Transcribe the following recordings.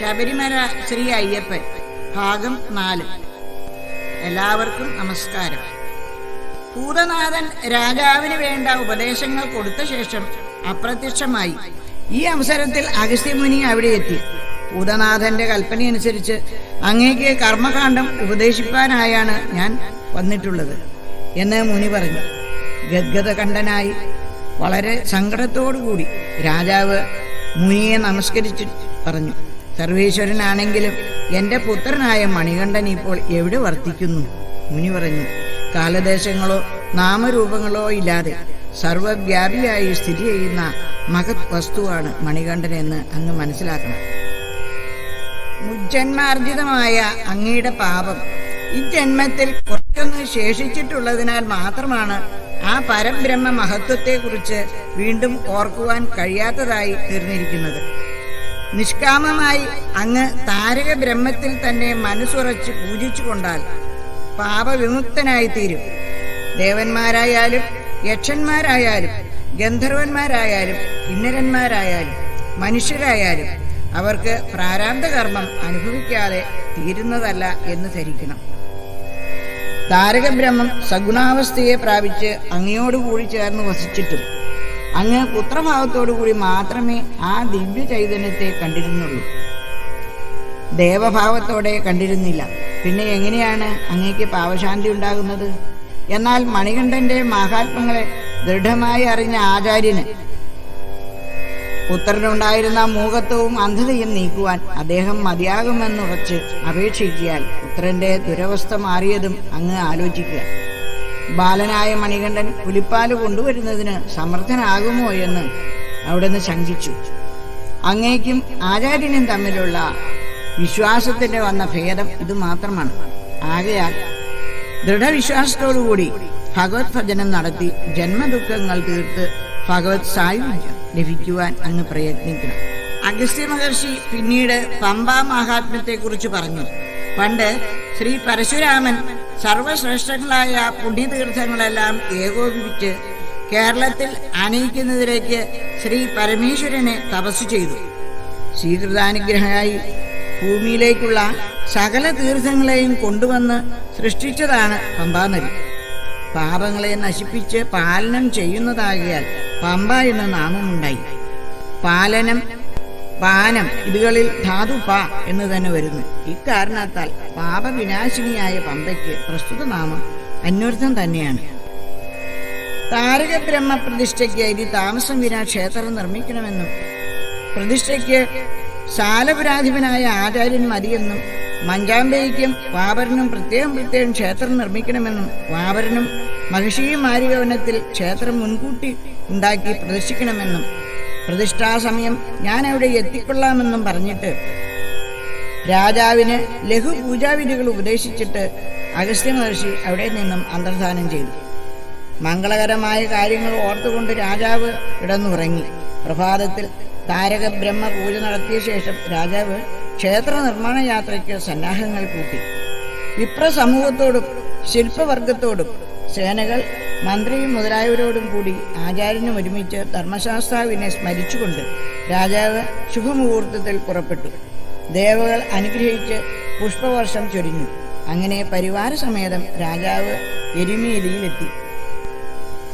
ശബരിമല ശ്രീ അയ്യപ്പൻ ഭാഗം 4. എല്ലാവർക്കും നമസ്കാരം. ഭൂതനാഥൻ രാജാവിന് വേണ്ട ഉപദേശങ്ങൾ കൊടുത്ത ശേഷം അപ്രത്യക്ഷമായി. ഈ അവസരത്തിൽ അഗസ്ത്യമുനി അവിടെ എത്തി. ഭൂതനാഥന്റെ കൽപ്പനയനുസരിച്ച് അങ്ങേക്ക് കർമ്മകാണ്ഡം ഉപദേശിപ്പാനായാണ് ഞാൻ വന്നിട്ടുള്ളത് എന്ന് മുനി പറഞ്ഞു. ഗദ്ഗദകണ്ഠനായി വളരെ സങ്കടത്തോടുകൂടി രാജാവ് മുനിയെ നമസ്കരിച്ച് പറഞ്ഞു, സർവേശ്വരനാണെങ്കിലും എൻ്റെ പുത്രനായ മണികണ്ഠൻ ഇപ്പോൾ എവിടെ വർത്തിക്കുന്നു? മുനി പറഞ്ഞു, കാലദേശങ്ങളോ നാമരൂപങ്ങളോ ഇല്ലാതെ സർവവ്യാപിയായി സ്ഥിതി ചെയ്യുന്ന മഹത് വസ്തുവാണ് മണികണ്ഠൻ എന്ന് അങ്ങ് മനസ്സിലാക്കണം. മുജ്ജന്മാർജിതമായ അങ്ങയുടെ പാപം ഈ ജന്മത്തിൽ കുറച്ചൊന്ന് ശേഷിച്ചിട്ടുള്ളതിനാൽ മാത്രമാണ് ആ പരബ്രഹ്മ മഹത്വത്തെക്കുറിച്ച് വീണ്ടും ഓർക്കുവാൻ കഴിയാത്തതായി തീർന്നിരിക്കുന്നത്. നിഷ്കാമമായി അങ്ങ് താരക ബ്രഹ്മത്തിൽ തന്നെ മനസ്സുറച്ച് പൂജിച്ചു കൊണ്ടാൽ പാപവിമുക്തനായി തീരും. ദേവന്മാരായാലും യക്ഷന്മാരായാലും ഗന്ധർവന്മാരായാലും കിന്നരന്മാരായാലും മനുഷ്യരായാലും അവർക്ക് പ്രാരാബ്ധ കർമ്മം അനുഭവിക്കാതെ തീരുന്നതല്ല എന്ന് ധരിക്കണം. താരകബ്രഹ്മം സഗുണാവസ്ഥയെ പ്രാപിച്ച് അങ്ങയോടുകൂടി ചേർന്ന് വസിച്ചിട്ടും അങ്ങ് പുത്രഭാവത്തോടുകൂടി മാത്രമേ ആ ദിവ്യ ചൈതന്യത്തെ കണ്ടിരുന്നുള്ളൂ. ദേവഭാവത്തോടെ കണ്ടിരുന്നില്ല. പിന്നെ എങ്ങനെയാണ് അങ്ങേക്ക് പാവശാന്തി ഉണ്ടാകുന്നത്? എന്നാൽ മണികണ്ഠന്റെ മഹാത്മ്യങ്ങളെ ദൃഢമായി അറിഞ്ഞ ആചാര്യന് പുത്രനുണ്ടായിരുന്ന മൂകത്വവും അന്ധതയും നീക്കുവാൻ അദ്ദേഹം മതിയാകുമെന്നുറച്ച് അപേക്ഷിക്കാൻ പുത്രന്റെ ദുരവസ്ഥ മാറിയതും അങ്ങ് ആലോചിക്കുക. ബാലനായ മണികണ്ഠൻ പുലിപ്പാല് കൊണ്ടുവരുന്നതിന് സമർത്ഥനാകുമോ എന്ന് അവിടുന്ന് ശങ്കിച്ചു. അങ്ങേക്കും ആചാര്യനും തമ്മിലുള്ള വിശ്വാസത്തിന് വന്ന ഭേദം ഇത് മാത്രമാണ്. ആകയാൽ ദൃഢവിശ്വാസത്തോടുകൂടി ഭഗവത് ഭജനം നടത്തി ജന്മദുഃഖങ്ങൾ തീർത്ത് ഭഗവത് സായുജ്യം ലഭിക്കുവാൻ അങ്ങ് പ്രയത്നിക്കണം. അഗസ്ത്യ മഹർഷി പിന്നീട് പമ്പാ മഹാത്മ്യത്തെ കുറിച്ച് പറഞ്ഞു. പണ്ട് ശ്രീ പരശുരാമൻ സർവശ്രേഷ്ഠങ്ങളായ പുണ്യതീർത്ഥങ്ങളെല്ലാം ഏകോപിപ്പിച്ച് കേരളത്തിൽ അണയിക്കുന്നതിലേക്ക് ശ്രീ പരമേശ്വരനെ തപസ് ചെയ്തു. സ്വീകൃതാനുഗ്രഹമായി ഭൂമിയിലേക്കുള്ള സകല തീർത്ഥങ്ങളെയും കൊണ്ടുവന്ന് സൃഷ്ടിച്ചതാണ് പമ്പാനദി. പാപങ്ങളെ നശിപ്പിച്ച് പാലനം ചെയ്യുന്നതാകിയാൽ പമ്പ എന്ന നാമമുണ്ടായി. പാലനം, പാനം ഇതുകളിൽ ധാതു പ എന്ന് തന്നെ വരുന്നു. ഇക്കാരണത്താൽ പാപവിനാശിനിയായ പമ്പയ്ക്ക് പ്രസ്തുത നാമം അന്വർത്ഥം തന്നെയാണ്. താരക ബ്രഹ്മ പ്രതിഷ്ഠയ്ക്ക് ഇനി താമസം വിനാ ക്ഷേത്രം നിർമ്മിക്കണമെന്നും പ്രതിഷ്ഠയ്ക്ക് ശാലപുരാധിപനായ ആചാര്യൻ മതിയെന്നും മഞ്ചാമ്പയ്ക്കും വാപരനും പ്രത്യേകം ക്ഷേത്രം നിർമ്മിക്കണമെന്നും വാപരനും മഹിഷീ മാരികവനത്തിൽ ക്ഷേത്രം മുൻകൂട്ടി ഉണ്ടാക്കി പ്രതിഷ്ഠിക്കണമെന്നും പ്രതിഷ്ഠാസമയം ഞാൻ അവിടെ എത്തിക്കൊള്ളാമെന്നും പറഞ്ഞിട്ട് രാജാവിന് ലഘു പൂജാവിധികൾ ഉപദേശിച്ചിട്ട് അഗസ്ത്യ മഹർഷി അവിടെ നിന്നും അന്തർധാനം ചെയ്തു. മംഗളകരമായ കാര്യങ്ങൾ ഓർത്തുകൊണ്ട് രാജാവ് കിടന്നുറങ്ങി. പ്രഭാതത്തിൽ താരക ബ്രഹ്മ പൂജ നടത്തിയ ശേഷം രാജാവ് ക്ഷേത്ര നിർമ്മാണ യാത്രയ്ക്ക് സന്നാഹങ്ങൾ കൂട്ടി. വിപ്രസമൂഹത്തോടും ശില്പവർഗത്തോടും സേനകൾ, മന്ത്രിയും മുതലായവരോടും കൂടി ആചാര്യനും ഒരുമിച്ച് ധർമ്മശാസ്താവിനെ സ്മരിച്ചുകൊണ്ട് രാജാവ് ശുഭമുഹൂർത്തത്തിൽ പുറപ്പെട്ടു. ദേവകൾ അനുഗ്രഹിച്ച് പുഷ്പവർഷം ചൊരിഞ്ഞു. അങ്ങനെ പരിവാര സമേതം രാജാവ് എരുമേലിയിലെത്തി.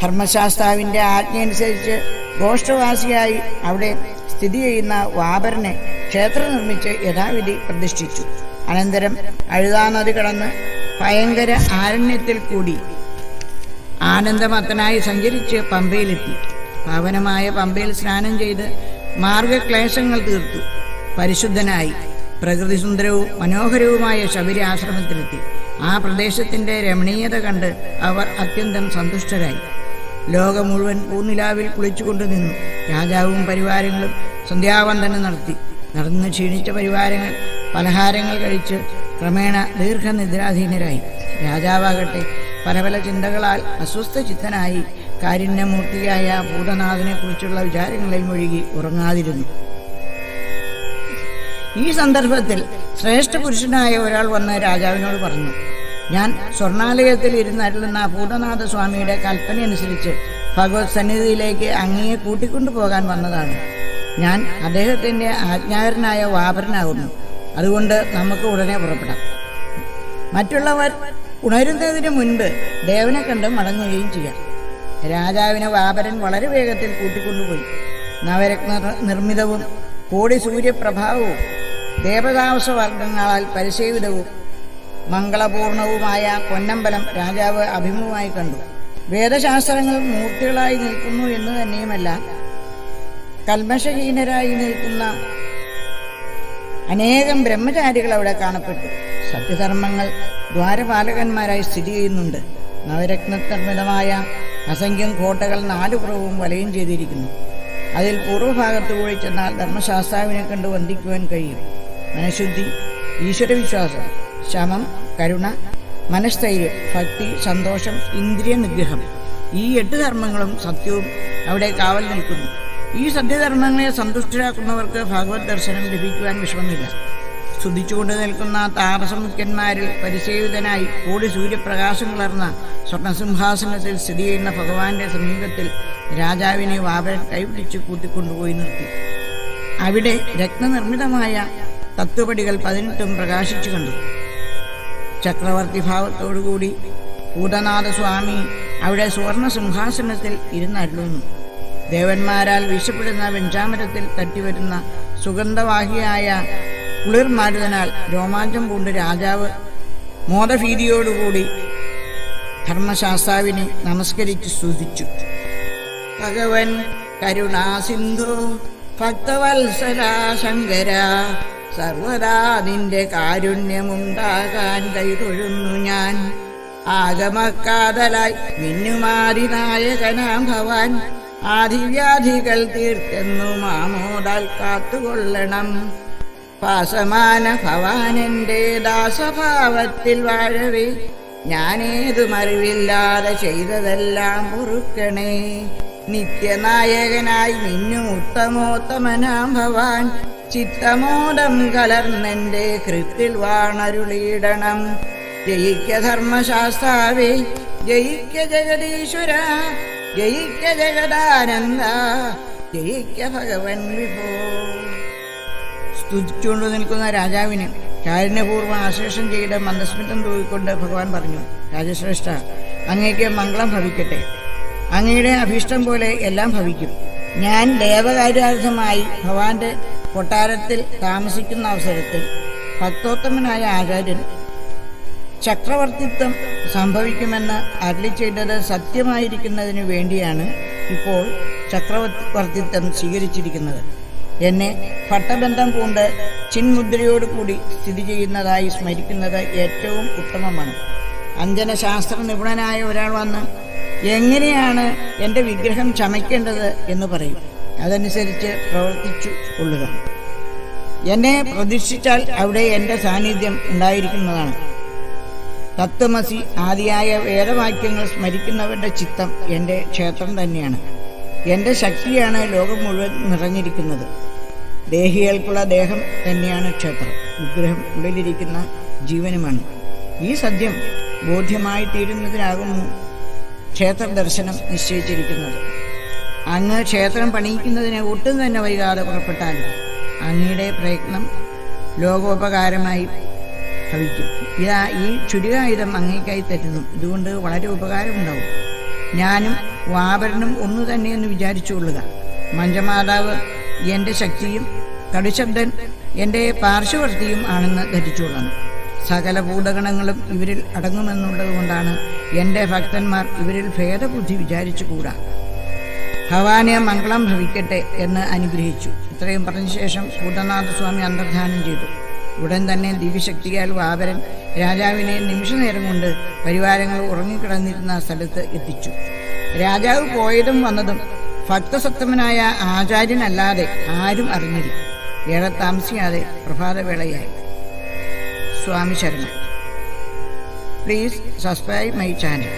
ധർമ്മശാസ്താവിന്റെ ആജ്ഞയനുസരിച്ച് ഗോഷ്ഠവാസിയായി അവിടെ സ്ഥിതി ചെയ്യുന്ന വാപരനെ ക്ഷേത്രം നിർമ്മിച്ച് യഥാവിധി പ്രതിഷ്ഠിച്ചു. അനന്തരം അഴുതാ നദി കടന്ന് ഭയങ്കര ആരണ്യത്തിൽ കൂടി ആനന്ദമത്തനായി സഞ്ചരിച്ച് പമ്പയിലെത്തി. പാവനമായ പമ്പയിൽ സ്നാനം ചെയ്ത് മാർഗക്ലേശങ്ങൾ തീർത്തു പരിശുദ്ധനായി പ്രകൃതി സുന്ദരവും മനോഹരവുമായ ശബരി ആശ്രമത്തിലെത്തി. ആ പ്രദേശത്തിന്റെ രമണീയത കണ്ട് അവർ അത്യന്തം സന്തുഷ്ടരായി. ലോകം മുഴുവൻ പൂനിലാവിൽ കുളിച്ചുകൊണ്ടു നിന്നു. രാജാവും പരിവാരങ്ങളും സന്ധ്യാവന്ദനം നടത്തി. നടന്ന് ക്ഷീണിച്ച പരിവാരങ്ങൾ പലഹാരങ്ങൾ കഴിച്ച് ക്രമേണ ദീർഘനിദ്രാധീനരായി. രാജാവാകട്ടെ പല പല ചിന്തകളാൽ അസ്വസ്ഥ ചിത്തനായി കാരുണ്യമൂർത്തിയായ ഭൂതനാഥനെ കുറിച്ചുള്ള വിചാരങ്ങളിൽ മുഴുകി ഉറങ്ങാതിരുന്നു. ഈ സന്ദർഭത്തിൽ ശ്രേഷ്ഠ പുരുഷനായ ഒരാൾ വന്ന് രാജാവിനോട് പറഞ്ഞു, ഞാൻ സ്വർണാലയത്തിൽ ഇരുന്നരുളുന്ന ഭൂതനാഥ സ്വാമിയുടെ കൽപ്പനയനുസരിച്ച് ഭഗവത് സന്നിധിയിലേക്ക് അങ്ങയെ കൂട്ടിക്കൊണ്ടുപോകാൻ വന്നതാണ്. ഞാൻ അദ്ദേഹത്തിൻ്റെ ആജ്ഞാകരനായ വാപരനാകുന്നു. അതുകൊണ്ട് നമുക്ക് ഉടനെ പുറപ്പെടാം. മറ്റുള്ളവർ ഉണരുന്നതിന് മുൻപ് ദേവനെ കണ്ട് മടങ്ങുകയും ചെയ്യാം. രാജാവിനെ വാപരൻ വളരെ വേഗത്തിൽ കൂട്ടിക്കൊണ്ടുപോയി. നവരത്ന നിർമ്മിതവും കോടി സൂര്യപ്രഭാവവും ദേവതാംശവർഗങ്ങളാൽ പരിസേവിതവും മംഗളപൂർണവുമായ പൊന്നമ്പലം രാജാവ് അഭിമുഖമായി കണ്ടു. വേദശാസ്ത്രങ്ങൾ മൂർത്തികളായി നിൽക്കുന്നു എന്ന് തന്നെയുമല്ല, കൽമഷഹീനരായി നിൽക്കുന്ന അനേകം ബ്രഹ്മചാരികൾ അവിടെ കാണപ്പെട്ടു. സത്യധർമ്മങ്ങൾ ദ്വാരപാലകന്മാരായി സ്ഥിതി ചെയ്യുന്നുണ്ട്. നവരത്നനിർമ്മിതമായ അസംഖ്യം കോട്ടകൾ നാലുപുറവും വലയം ചെയ്തിരിക്കുന്നു. അതിൽ പൂർവ്വഭാഗത്ത് കൂടി ചെന്നാൽ ധർമ്മശാസ്താവിനെ കണ്ട് വന്ദിക്കുവാൻ കഴിയും. മനഃശുദ്ധി, ഈശ്വരവിശ്വാസം, ശമം, കരുണ, മനസ്ഥൈര്യം, ഭക്തി, സന്തോഷം, ഇന്ദ്രിയ നിഗ്രഹം, ഈ 8 ധർമ്മങ്ങളും സത്യവും അവിടെ കാവൽ നിൽക്കുന്നു. ഈ സത്യധർമ്മങ്ങളെ സന്തുഷ്ടരാക്കുന്നവർക്ക് ഭഗവത് ദർശനം ലഭിക്കുവാൻ വിഷമമില്ല. സ്തുതിച്ചുകൊണ്ട് നിൽക്കുന്ന താരസമുഖ്യന്മാരിൽ പരിസേവിതനായി കോടി സൂര്യപ്രകാശം കലർന്ന സ്വർണസിംഹാസനത്തിൽ സ്ഥിതി ചെയ്യുന്ന ഭഗവാന്റെ സമീപത്തിൽ രാജാവിനെ വാപരൻ കൈപിടിച്ച് കൂട്ടിക്കൊണ്ടുപോയി നിർത്തി. അവിടെ രത്നനിർമ്മിതമായ തത്വപടികൾ 18 പ്രകാശിച്ചു കണ്ടു. ചക്രവർത്തി ഭാവത്തോടുകൂടി ഭൂതനാഥസ്വാമി അവിടെ സുവർണ സിംഹാസനത്തിൽ ഇരുന്നരുളുന്നു. ദേവന്മാരാൽ വീശപ്പെടുന്ന വെഞ്ചാമരത്തിൽ തട്ടിവരുന്ന സുഗന്ധവാഹിയായ കുളിർമാരുതനാൽ രോമാഞ്ചം പൂണ്ട് രാജാവ് മോദഭീതിയോടുകൂടി ധർമ്മശാസ്താവിനെ നമസ്കരിച്ച് സ്തുതിച്ചു. ഭഗവൻ കരുണാസിന്ധു ഭക്തവത്സല ശങ്കര, സർവദാ നിന്റെ കാരുണ്യമുണ്ടാകാൻ കൈതൊഴുന്നു ഞാൻ. ആഗമക്കാതലായി മിന്നുമാതിനായകനാം ഭവാൻ, ആദിവ്യാധികൾ തീർത്തെന്നു മാമോദാൽ കാത്തുകൊള്ളണം. പാസമാന ഭവാനെന്റെ ദാസഭാവത്തിൽ വാഴവേ, ഞാനേതുമറിവില്ലാതെ ചെയ്തതെല്ലാം പൊറുക്കണേ. നിത്യനായകനായി മിന്നും ഉത്തമോത്തമനാം ഭവാൻ, ചിത്തമോദം കലർന്നെന്റെ കൃത്തിൽ വാണരുളിയിടണം. ജയിക്ക ധർമ്മശാസ്താവേ, ജയിക്ക ജഗദീശ്വര, ജയിക്ക ജഗദാനന്ദ, ജയിക്ക ഭഗവൻ വിഭോ. സ്തുതിച്ചുകൊണ്ട് നിൽക്കുന്ന രാജാവിന് കാരുണ്യപൂർവ്വം ആശ്ലേഷം ചെയ്ത് മന്ദസ്മിതം തൂക്കിക്കൊണ്ട് ഭഗവാൻ പറഞ്ഞു, രാജശ്രേഷ്ഠ, അങ്ങേക്ക് മംഗളം ഭവിക്കട്ടെ. അങ്ങയുടെ അഭീഷ്ടം പോലെ എല്ലാം ഭവിക്കും. ഞാൻ ദേവകാര്യാർത്ഥമായി ഭഗവാന്റെ കൊട്ടാരത്തിൽ താമസിക്കുന്ന അവസരത്തിൽ ഭക്തോത്തമനായ ആചാര്യൻ ചക്രവർത്തിത്വം സംഭവിക്കുമെന്ന് അരുളി ചെയ്തത് സത്യമായിരിക്കുന്നതിന് വേണ്ടിയാണ് ഇപ്പോൾ ചക്രവർത്തിത്വം സ്വീകരിച്ചിരിക്കുന്നത്. എന്നെ ഭട്ടബന്ധം പൂണ്ട് ചിന്മുദ്രയോടുകൂടി സ്ഥിതി ചെയ്യുന്നതായി സ്മരിക്കുന്നത് ഏറ്റവും ഉത്തമമാണ്. അഞ്ജനശാസ്ത്ര നിപുണനായ ഒരാൾ വന്ന് എങ്ങനെയാണ് എൻ്റെ വിഗ്രഹം ചമയ്ക്കേണ്ടത് എന്ന് പറയും. അതനുസരിച്ച് പ്രവർത്തിച്ചു കൊള്ളുക. എന്നെ പ്രതീക്ഷിച്ചാൽ അവിടെ എൻ്റെ സാന്നിധ്യം ഉണ്ടായിരിക്കുന്നതാണ്. തത്വമസി ആദിയായ വേദവാക്യങ്ങൾ സ്മരിക്കുന്നവരുടെ ചിത്തം എൻ്റെ ക്ഷേത്രം തന്നെയാണ്. എൻ്റെ ശക്തിയാണ് ലോകം മുഴുവൻ നിറഞ്ഞിരിക്കുന്നത്. ദേഹികൾക്കുള്ള ദേഹം തന്നെയാണ് ക്ഷേത്രം. വിഗ്രഹം ഉള്ളിലിരിക്കുന്ന ജീവനുമാണ്. ഈ സത്യം ബോധ്യമായി തീരുന്നതിനാകുന്നു ക്ഷേത്ര ദർശനം നിശ്ചയിച്ചിരിക്കുന്നത്. അങ്ങ് ക്ഷേത്രം പണിയിക്കുന്നതിന് ഒട്ടും തന്നെ വൈകാതെ പുറപ്പെട്ടാലും അങ്ങയുടെ പ്രയത്നം ലോകോപകാരമായി ഭവിക്കും. ഇതാ ഈ ചുരുകായുധം അങ്ങേക്കായി തരുന്നു. ഇതുകൊണ്ട് വളരെ ഉപകാരമുണ്ടാവും. ഞാനും വാപരനും ഒന്നു തന്നെയെന്ന് വിചാരിച്ചുകൊള്ളുക. മഞ്ചമാതാവ് എൻ്റെ ശക്തിയും കടുശബ്ദൻ എൻ്റെ പാർശ്വവർത്തിയും ആണെന്ന് ധരിച്ചുകൊള്ളണം. സകല ഭൂതഗണങ്ങളും ഇവരിൽ അടങ്ങുമെന്നുള്ളത് കൊണ്ടാണ് എൻ്റെ ഭക്തന്മാർ ഇവരിൽ ഭേദബുദ്ധി വിചാരിച്ചുകൂടാ. ഭവാനെ മംഗളം ഭവിക്കട്ടെ എന്ന് അനുഗ്രഹിച്ചു. ഇത്രയും പറഞ്ഞ ശേഷം ഭൂതനാഥസ്വാമി അന്തർധാനം ചെയ്തു. ഉടൻ തന്നെ ദിവ്യശക്തിയാൽ വാപരൻ രാജാവിനെ നിമിഷനേരം കൊണ്ട് പരിവാരങ്ങൾ ഉറങ്ങിക്കിടന്നിരുന്ന സ്ഥലത്ത് എത്തിച്ചു. രാജാവ് പോയതും വന്നതും ഭക്തസത്തമനായ ആചാര്യനല്ലാതെ ആരും അറിഞ്ഞില്ല. ഏറെ താമസിയാതെ പ്രഭാതവേളയായി. സ്വാമി ശരണം. Please subscribe my channel.